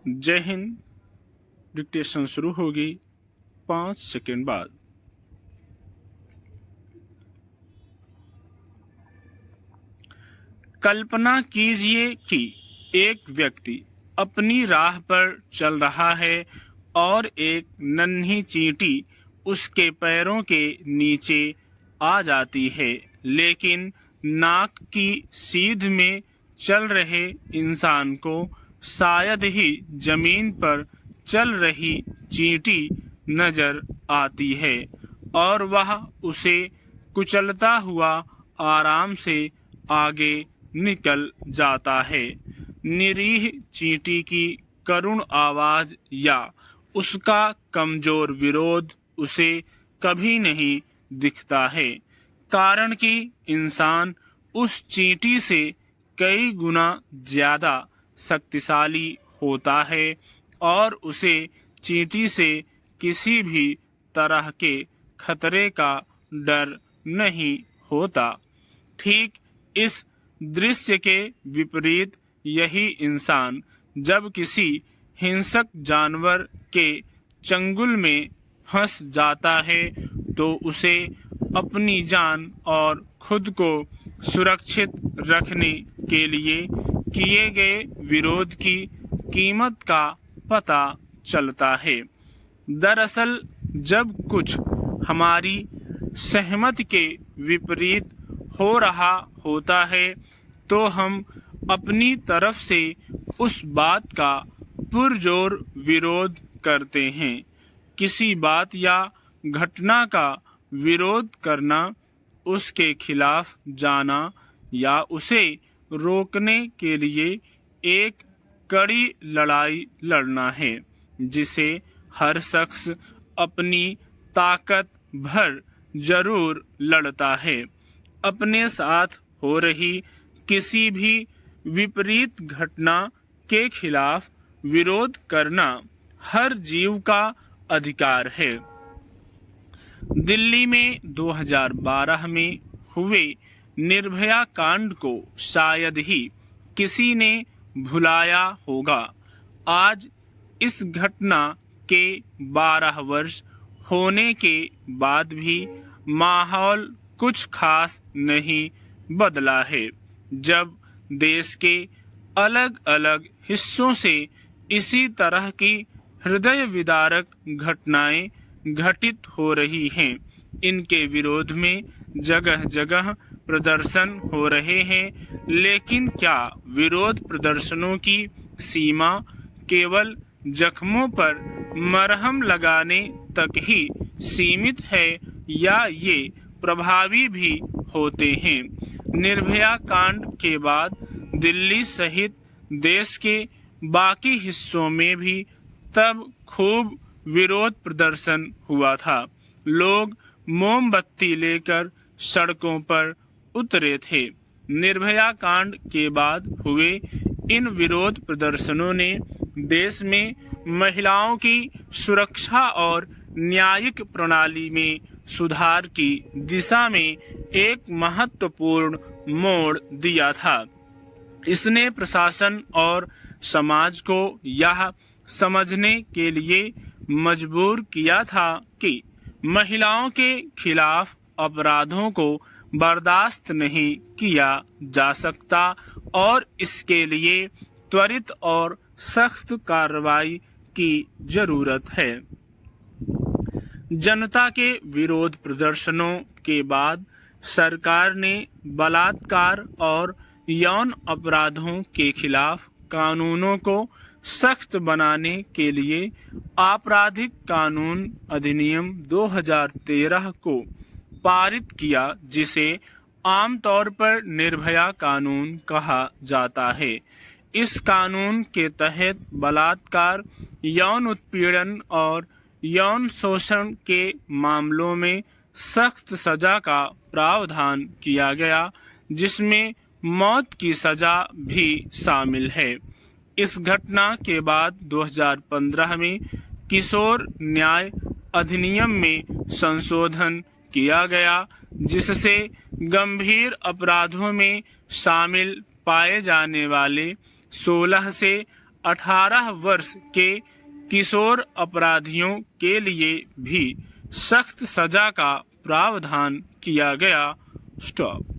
जय हिंद। डिक्टेशन शुरू होगी 5 सेकंड बाद। कल्पना कीजिए कि एक व्यक्ति अपनी राह पर चल रहा है और एक नन्ही चींटी उसके पैरों के नीचे आ जाती है, लेकिन नाक की सीध में चल रहे इंसान को शायद ही जमीन पर चल रही चींटी नजर आती है और वह उसे कुचलता हुआ आराम से आगे निकल जाता है। निरीह चींटी की करुण आवाज या उसका कमजोर विरोध उसे कभी नहीं दिखता है, कारण कि इंसान उस चींटी से कई गुना ज्यादा शक्तिशाली होता है और उसे चींटी से किसी भी तरह के खतरे का डर नहीं होता। ठीक इस दृश्य के विपरीत यही इंसान जब किसी हिंसक जानवर के चंगुल में फंस जाता है तो उसे अपनी जान और खुद को सुरक्षित रखने के लिए किए गए विरोध की कीमत का पता चलता है। दरअसल जब कुछ हमारी सहमति के विपरीत हो रहा होता है तो हम अपनी तरफ से उस बात का पुरजोर विरोध करते हैं। किसी बात या घटना का विरोध करना, उसके खिलाफ जाना या उसे रोकने के लिए एक कड़ी लड़ाई लड़ना है जिसे हर शख्स अपनी ताकत भर जरूर लड़ता है। अपने साथ हो रही किसी भी विपरीत घटना के खिलाफ विरोध करना हर जीव का अधिकार है। दिल्ली में 2012 में हुए निर्भया कांड को शायद ही किसी ने भुलाया होगा। आज इस घटना के 12 वर्ष होने के बाद भी माहौल कुछ खास नहीं बदला है। जब देश के अलग अलग हिस्सों से इसी तरह की हृदय विदारक घटनाएं घटित हो रही हैं, इनके विरोध में जगह जगह प्रदर्शन हो रहे हैं। लेकिन क्या विरोध प्रदर्शनों की सीमा केवल जख्मों पर मरहम लगाने तक ही सीमित है या ये प्रभावी भी होते हैं? निर्भया कांड के बाद दिल्ली सहित देश के बाकी हिस्सों में भी तब खूब विरोध प्रदर्शन हुआ था। लोग मोमबत्ती लेकर सड़कों पर उतरे थे। निर्भया कांड के बाद हुए इन विरोध प्रदर्शनों ने देश में महिलाओं की सुरक्षा और न्यायिक प्रणाली में सुधार की दिशा में एक महत्वपूर्ण मोड़ दिया था। इसने प्रशासन और समाज को यह समझने के लिए मजबूर किया था कि महिलाओं के खिलाफ अपराधों को बर्दाश्त नहीं किया जा सकता और इसके लिए त्वरित और सख्त कार्रवाई की जरूरत है। जनता के विरोध प्रदर्शनों के बाद सरकार ने बलात्कार और यौन अपराधों के खिलाफ कानूनों को सख्त बनाने के लिए आपराधिक कानून अधिनियम 2013 को पारित किया, जिसे आमतौर पर निर्भया कानून कहा जाता है। इस कानून के तहत बलात्कार, यौन उत्पीड़न और यौन शोषण के मामलों में सख्त सजा का प्रावधान किया गया, जिसमें मौत की सजा भी शामिल है। इस घटना के बाद 2015 में किशोर न्याय अधिनियम में संशोधन किया गया, जिससे गंभीर अपराधों में शामिल पाए जाने वाले 16 से 18 वर्ष के किशोर अपराधियों के लिए भी सख्त सजा का प्रावधान किया गया। स्टॉप।